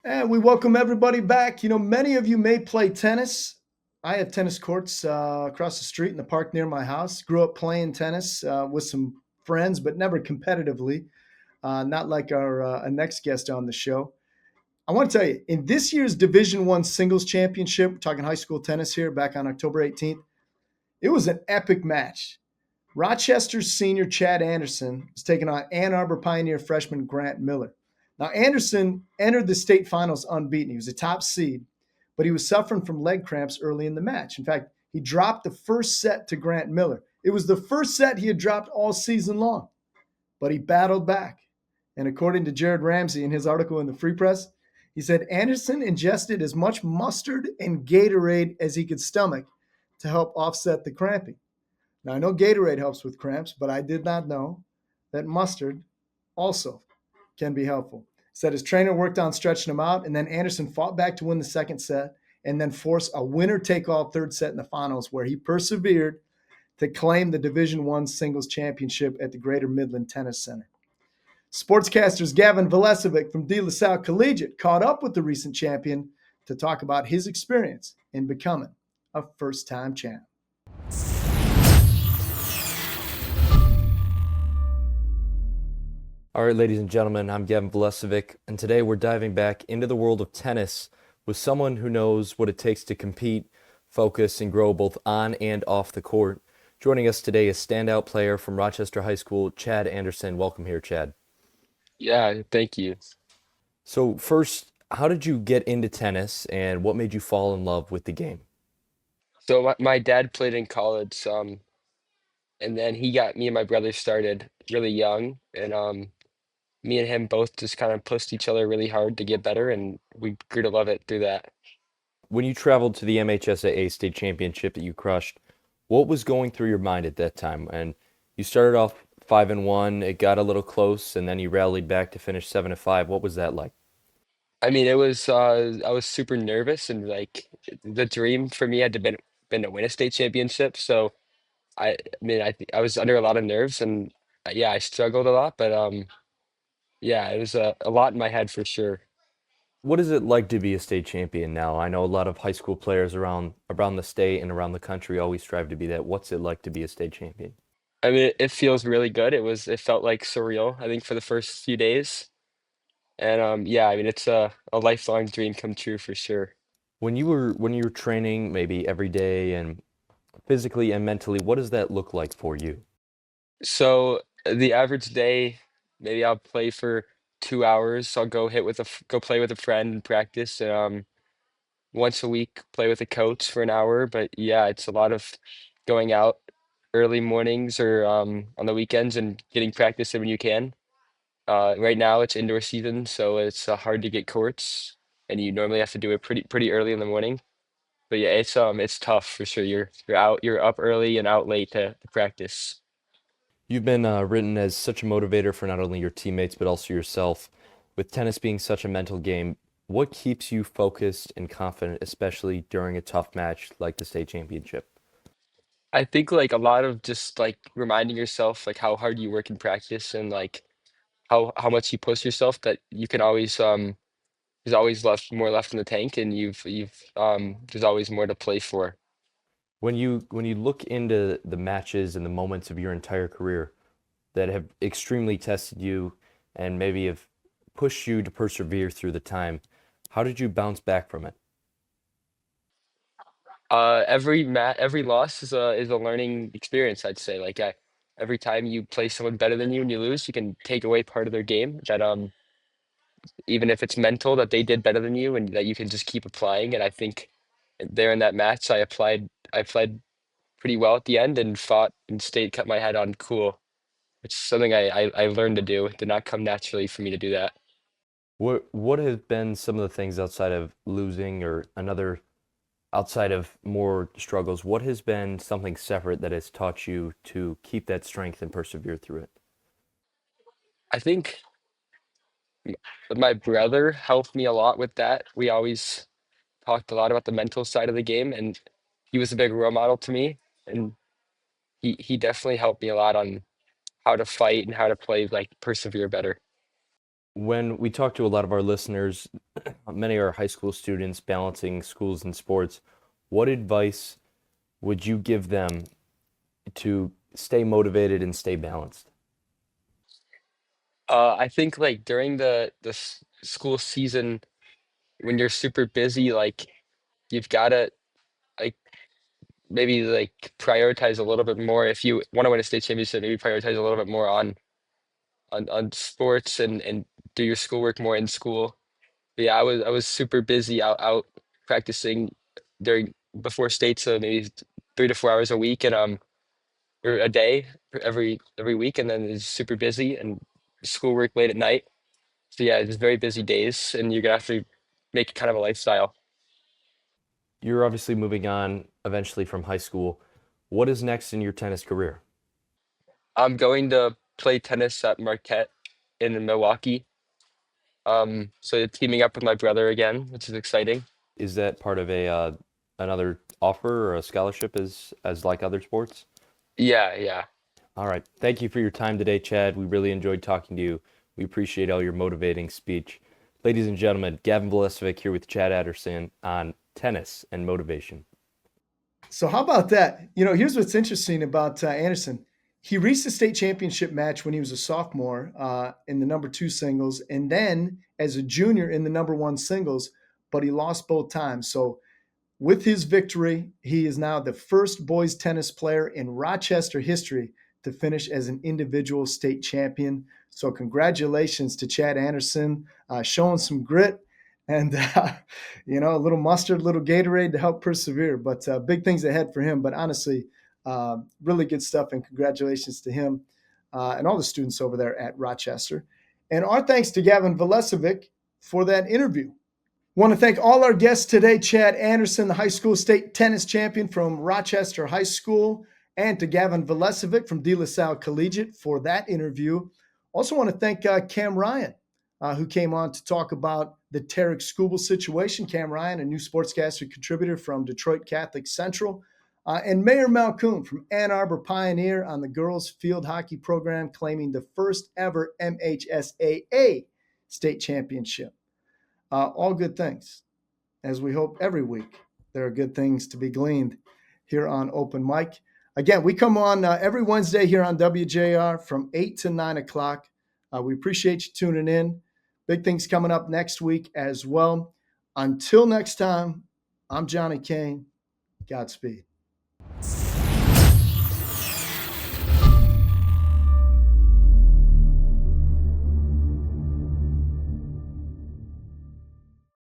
And we welcome everybody back. Many of you may play tennis. I have tennis courts across the street in the park near my house. Grew up playing tennis with some friends, but never competitively, not like our next guest on the show. I want to tell you, in this year's Division One singles championship, we're talking high school tennis here back on October 18th, it was an epic match. Rochester's senior Chad Anderson was taking on Ann Arbor Pioneer freshman Grant Miller. Now, Anderson entered the state finals unbeaten. He was a top seed, but he was suffering from leg cramps early in the match. In fact, he dropped the first set to Grant Miller. It was the first set he had dropped all season long, but he battled back. And according to Jared Ramsey in his article in the Free Press, he said Anderson ingested as much mustard and Gatorade as he could stomach to help offset the cramping. Now, I know Gatorade helps with cramps, but I did not know that mustard also can be helpful. He said his trainer worked on stretching him out, and then Anderson fought back to win the second set and then force a winner-take-all third set in the finals where he persevered to claim the Division One singles championship at the Greater Midland Tennis Center. Sportscasters Gavin Velicevic from De La Salle Collegiate caught up with the recent champion to talk about his experience in becoming a first-time champ. All right, ladies and gentlemen, I'm Gavin Velicevic, and today we're diving back into the world of tennis with someone who knows what it takes to compete, focus, and grow both on and off the court. Joining us today is standout player from Rochester High School, Chad Anderson. Welcome here, Chad. Yeah, thank you. So first, how did you get into tennis, and what made you fall in love with the game? So my dad played in college, and then he got me and my brother started really young, and me and him both just kind of pushed each other really hard to get better, and we grew to love it through that. When you traveled to the mhsaa state championship that you crushed, what was going through your mind at that time? And you started off 5-1, it got a little close, and then you rallied back to finish 7-5. What was that like? I mean, I was super nervous, and like the dream for me had to been to win a state championship. So I was under a lot of nerves, and yeah, I struggled a lot, but yeah, it was a lot in my head for sure. What is it like to be a state champion now? I know a lot of high school players around the state and around the country always strive to be that. What's it like to be a state champion? I mean, it feels really good. It felt like surreal, I think, for the first few days. And yeah, I mean, it's a lifelong dream come true for sure. When you were training maybe every day and physically and mentally, what does that look like for you? So the average day, maybe I'll play for 2 hours. I'll go play with a friend and practice. Once a week, play with a coach for an hour. But yeah, it's a lot of going out early mornings or on the weekends and getting practice in when you can. Right now it's indoor season, so it's hard to get courts, and you normally have to do it pretty early in the morning. But yeah, it's tough for sure. You're up early and out late to practice. You've been written as such a motivator for not only your teammates but also yourself. With tennis being such a mental game, what keeps you focused and confident, especially during a tough match like the state championship? I think like a lot of just like reminding yourself like how hard you work in practice and like how much you push yourself that you can always there's always left in the tank, and you've there's always more to play for. When you look into the matches and the moments of your entire career that have extremely tested you and maybe have pushed you to persevere through the time, how did you bounce back from it? Every loss is a learning experience, I'd say. Every time you play someone better than you and you lose, you can take away part of their game that even if it's mental that they did better than you and that you can just keep applying. And I think there in that match, I applied pretty well at the end and fought and stayed, kept my head on cool. It's something I learned to do. It did not come naturally for me to do that. What have been some of the things outside of losing or another outside of more struggles, what has been something separate that has taught you to keep that strength and persevere through it? I think my brother helped me a lot with that. We always talked a lot about the mental side of the game, and he was a big role model to me. And he definitely helped me a lot on how to fight and how to play, like persevere better. When we talk to a lot of our listeners, many are high school students balancing schools and sports. What advice would you give them to stay motivated and stay balanced? I think like during the school season when you're super busy, like you've gotta like maybe like prioritize a little bit more. If you want to win a state championship, maybe prioritize a little bit more on sports and do your schoolwork more in school. But yeah, I was super busy out practicing during before state, so maybe 3 to 4 hours a week and or a day every week, and then it's super busy and schoolwork late at night. So yeah, it's very busy days, and you're gonna have to make it kind of a lifestyle. You're obviously moving on eventually from high school. What is next in your tennis career? I'm going to play tennis at Marquette in Milwaukee. So teaming up with my brother again, which is exciting. Is that part of a another offer or a scholarship as like other sports? Yeah, yeah. All right. Thank you for your time today, Chad. We really enjoyed talking to you. We appreciate all your motivating speech. Ladies and gentlemen, Gavin Velicevic here with Chad Adderson on tennis and motivation. So how about that? Here's what's interesting about Anderson. He reached the state championship match when he was a sophomore in the number 2 singles, and then as a junior in the number 1 singles, but he lost both times. So with his victory, he is now the first boys tennis player in Rochester history to finish as an individual state champion. So congratulations to Chad Anderson, showing some grit and a little mustard, a little Gatorade to help persevere. But big things ahead for him. But honestly, really good stuff, and congratulations to him and all the students over there at Rochester. And our thanks to Gavin Velicevic for that interview. Want to thank all our guests today, Chad Anderson, the high school state tennis champion from Rochester High School, and to Gavin Velicevic from De La Salle Collegiate for that interview. Also want to thank Cam Ryan, who came on to talk about the Tarek Skubal situation. Cam Ryan, a new sportscaster contributor from Detroit Catholic Central, and Mayor Malcoon from Ann Arbor Pioneer on the girls field hockey program, claiming the first ever MHSAA state championship. All good things, as we hope every week there are good things to be gleaned here on Open Mic. Again, we come on every Wednesday here on WJR from 8 to 9 o'clock. We appreciate you tuning in. Big things coming up next week as well. Until next time, I'm Johnny Kane. Godspeed.